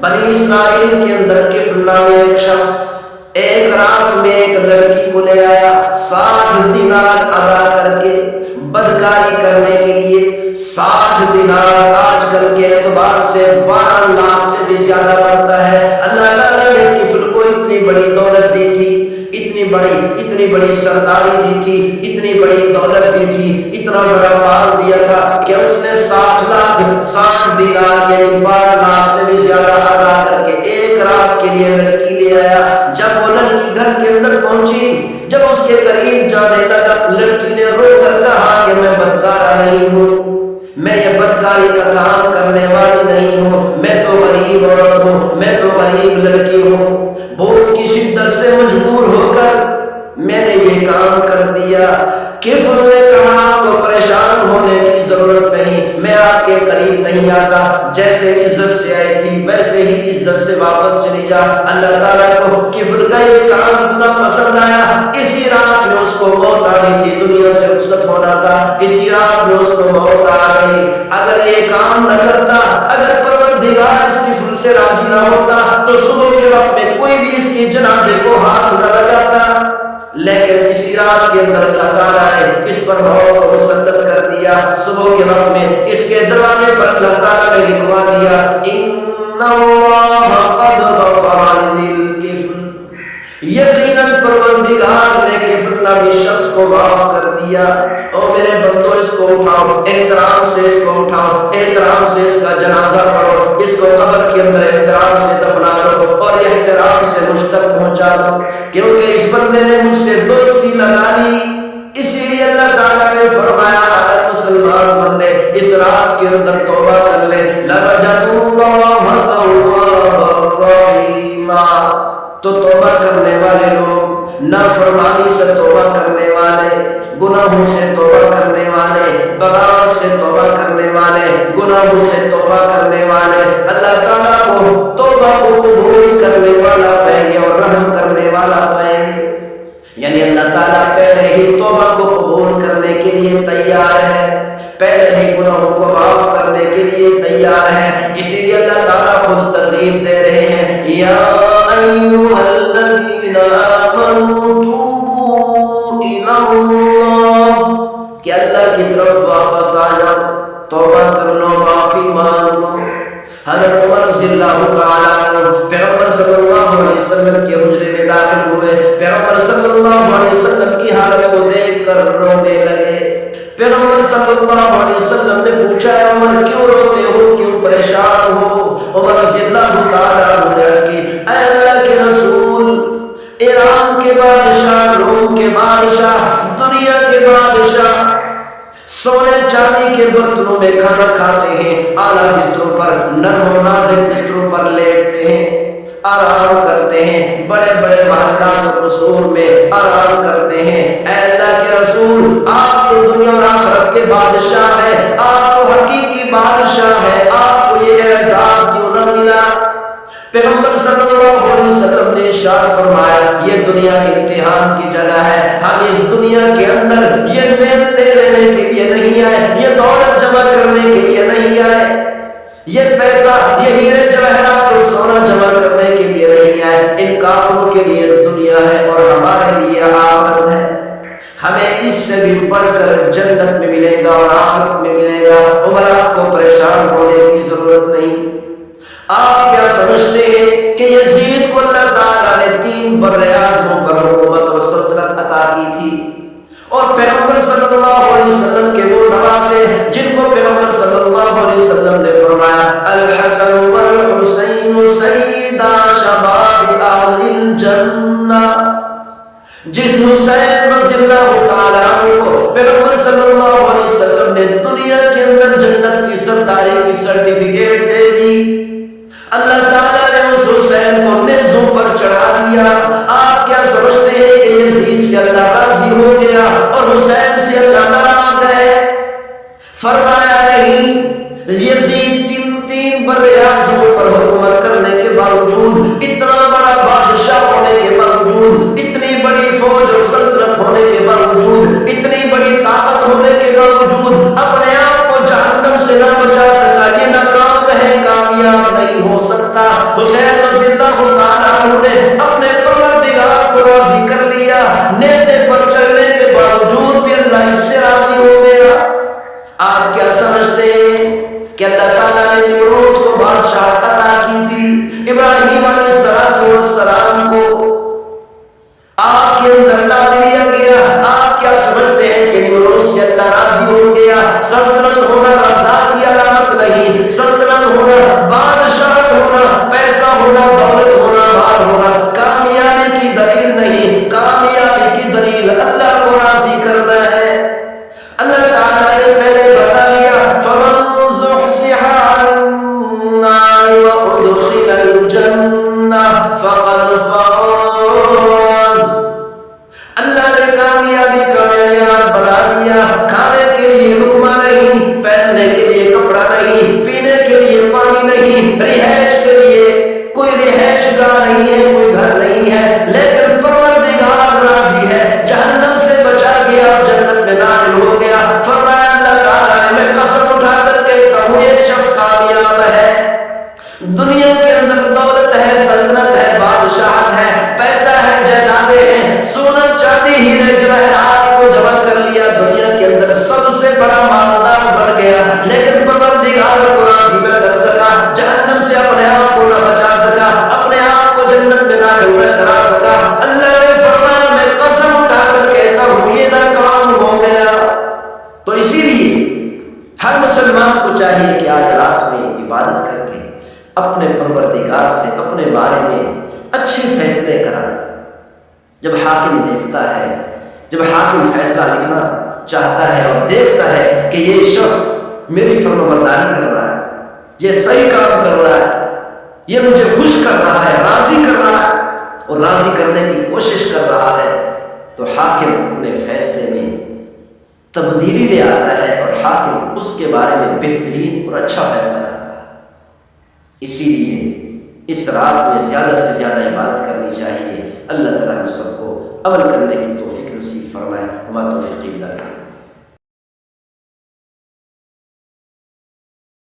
بنی اسرائیل کے اندر کفل نامی ایک شخص ایک رات میں ایک لڑکی کو لے آیا 60 دینار ادا کر کے بدکاری کرنے کے لیے. 60 دینار آج کل کے اعتبار سے 12 لاکھ سے بھی زیادہ بنتا ہے. اللہ تعالیٰ نے کفل کو اتنی بڑی دولت دی تھی, اتنی بڑی سرداری دی تھی, اتنی بڑی دولت دی تھی, اتنا بڑا مال دیا تھا کہ اس نے 60 دینار یعنی 12 لاکھ سے بھی زیادہ ادا کر کے ایک رات کے لیے لڑکی لے آیا. جب وہ لڑکی گھر کے اندر پہنچی, جب اس کے قریب جانے لگا, لڑکی نے رو کر کہا کہ میں بدکارہ نہیں ہوں, میں یہ بدکاری کا کام کرنے والی نہیں ہوں, میں تو غریب عورت ہوں, میں تو غریب لڑکی ہوں. بھوک کی شدت سے مجبور ہو کر میں نے یہ کام کر دیا. کفر نے کہا آپ کو پریشان ہونے کی ضرورت نہیں, میں آپ کے قریب نہیں آتا, جیسے عزت سے آئی تھی ویسے ہی عزت سے واپس چلی جا. اللہ تعالیٰ کو کفر کا یہ کام اتنا پسند آیا, اسی رات میں اس کو موت آنی تھی, دنیا سے رخصت ہونا تھا, اسی رات میں اس کو موت آ گئی. اگر یہ کام نہ کرتا, اگر پروردگار اس کفر سے راضی نہ ہوتا تو صبح کے وقت میں کوئی بھی اس کی جنازے کو ہاتھ نہ لگاتا, لیکن اسی رات کے اندر اللہ تعالیٰ نے اس پر موت کو مسلط کر دیا. صبح کے وقت میں اس کے دروازے پر اللہ تعالیٰ نے لکھوا دیا ان اللہ قد غفر لذی الکفر, یقیناً پروردگار نے کفر نامی شخص کو معاف کر دیا. او میرے بندو, اس کو اٹھاؤ, احترام سے اس کو اٹھاؤ, احترام سے اس کا جنازہ پڑھو, اس کو قبر کے اندر احترام سے دفنا دو اور احترام سے مجھ تک پہنچا دو, کیونکہ اس بندے نے مجھ سے دوستی لگا لی. اسی لیے اللہ تعالیٰ نے فرمایا اگر مسلمان بندے اس رات کے اندر توبہ کر لے لَوَجَدُوا اللَّهَ تَوَّابًا رَحِيمًا, تو توبہ کرنے والے لوگ, نافرمانی سے توبہ کرنے والے, گناہوں سے توبہ کرنے والے, بغاوت سے توبہ کرنے والے, گناہوں سے توبہ کرنے والے, اللہ تعالیٰ کو توبہ کو قبول کرنے والا پائیں گے اور رحم کرنے والا پائیں گے. یعنی اللہ تعالیٰ پہلے ہی توبہ کو قبول کرنے کے لیے تیار ہے, پہلے ہی گناہوں کو معاف کرنے کے لیے تیار ہے. اسی لیے اللہ تعالیٰ خود ترغیب دے رہے ہیں یا ایھا الذین آمنوا توبوا الی اللہ, کہ اللہ کی طرف واپس آ جاؤ, توبہ کر لو, معافی مانگ لو. حضرت عمر رضی اللہ تعالیٰ عنہ پیغمبر صلی اللہ علیہ وسلم کے حجرے میں داخل ہوئے, پیغمبر صلی اللہ علیہ وسلم کی حالت کو دیکھ کر رونے لگے. پیغمبر صلی اللہ علیہ وسلم نے پوچھا عمر کیوں روتے ہو, کیوں پریشان ہو؟ عمر رضی اللہ تعالیٰ عنہ نے عرض کی اے اللہ کے رسول, ایران کے بادشاہ, روم کے بادشاہ, دنیا کے بادشاہ سونے چاندی کے برتنوں میں کھانا کھاتے ہیں, اعلیٰ بستروں پر, نرم و نازک بستروں پر لیٹتے ہیں, آرام کرتے ہیں, بڑے بڑے محلات اور قصور میں آرام کرتے ہیں. اے اللہ کے رسول, آپ تو دنیا اور آخرت کے بادشاہ ہیں, آپ تو حقیقی بادشاہ ہیں, آپ کو یہ اعزاز کیوں نہ ملا؟ پیغمبر صلی اللہ علیہ وسلم نے ارشاد فرمایا یہ دنیا امتحان کی جگہ ہے, ہم اس دنیا کے اندر یہ نعمتیں لینے کے لیے نہیں آئے, یہ دولت جمع کرنے کے لیے نہیں آئے, یہ پیسہ, یہ ہیرے جواہرات اور سونا جمع کرنے کے لیے نہیں آئے. ان کافروں کے لیے دنیا ہے اور ہمارے لیے آخرت ہے. ہمیں اس سے بھی بڑھ کر جنت میں ملے گا اور آخرت میں ملے گا. عمر آپ کو پریشان ہونے کی ضرورت نہیں. آپ کیا سمجھتے ہیں کہ یزید کو اللہ تعالیٰ نے 3 براعظموں پر حکومت اور سلطنت عطا کی تھی, اور پیغمبر صلی اللہ علیہ وسلم کے وہ نواسے جن کو پیغمبر صلی اللہ علیہ وسلم نے فرمایا الحسن والحسین سیدا شباب اہل الجنہ, جس حسین رضی اللہ تعالیٰ عنہ کو پیغمبر صلی اللہ علیہ وسلم نے دنیا کے اندر جنت کی سرداری کی سرٹیفکیٹ دے دی, اللہ تعالیٰ نے اس حسین کو نیزوں پر چڑھا دیا. آپ کیا سمجھتے ہیں کہ یزید سے اللہ راضی ہو گیا اور حسین سے اللہ ناراض ہے؟ فرمایا نہیں, یزید 3 براعظموں پر حکومت کرنے کے باوجود, اتنا بڑا بادشاہ ہونے کے باوجود, اتنی بڑی فوج اور سلطنت ہونے کے باوجود, اتنی بڑی طاقت ہونے کے باوجود اپنے آپ کو جہنم سے نہ بچا سکا. یہ ناکام ہے, کامیاب نہیں ہو سکتا. ابراہیم علیہ السلام کو آگ کے اندر ڈال دیا گیا. آپ کیا سمجھتے ہیں کہ نمرود سے اللہ راضی ہو گیا؟ سلطنت ہونا رضا کی علامت نہیں. سلطنت ہونا، بادشاہ ہونا، پیسہ ہونا، دولت ہونا، مال ہونا کامیابی کی دلیل نہیں. کامیابی کی دلیل اللہ کو راضی کرنا ہے. اللہ تعالیٰ نے پہلے بتا دیا فَمَنْ زُحْزِحَ عَنِ النَّارِ وَأُدْخِلَ الْجَنَّةَ فَقَدْ فَازَ. اللہ نے کامیابی کا معیار بنا دیا. کھانے کے لیے لقمہ نہیں، پہننے کے لیے کپڑا نہیں، پینے کے لیے پانی نہیں، رہائش کے لیے کوئی رہائش گاہ نہیں ہے، کوئی گھر نہیں ہے، لیکن پروردگار راضی ہے. جہنم سے بچا گیا اور جنت میں داخل ہو گیا. فرمایا اللہ تعالیٰ نے میں قسم اٹھا کر کہتا ہوں ایک شخص کامیاب ہے. دنیا کے اندر دولت ہے، سلطنت ہے، بادشاہت ہے، پیسہ ہے، جائیدادیں ہیں، سونا چاندی ہیرے جواہرات کو جمع کر لیا، دنیا کے اندر سب سے بڑا مالدار بن گیا، لیکن پروردگار کو راضی نہ کر سکا. جہنم سے اپنے آپ کو نہ بچا سکا، اپنے آپ کو جنت میں داخل نہ کرا سکا. اللہ نے فرمایا میں قسم اٹھا کر کہتا ہوں یہ ناکام ہو گیا. تو اسی لیے ہر مسلمان کو چاہیے کہ آج رات میں عبادت کر کے اپنے پروردگار سے اپنے بارے میں اچھے فیصلے کرائیں. جب حاکم دیکھتا ہے، جب حاکم فیصلہ لکھنا چاہتا ہے اور دیکھتا ہے کہ یہ شخص میری فرمانبرداری کر رہا ہے، یہ صحیح کام کر رہا ہے، یہ مجھے خوش کر رہا ہے، راضی کر رہا ہے اور راضی کرنے کی کوشش کر رہا ہے، تو حاکم اپنے فیصلے میں تبدیلی لے آتا ہے اور حاکم اس کے بارے میں بہترین اور اچھا فیصلہ کرتا ہے. اسی لیے اس رات میں زیادہ سے زیادہ عبادت کرنی چاہیے. اللہ تعالیٰ ہم سب کو عمل کرنے کی توفیق نصیب فرمائے. وما توفیقی الا باللہ.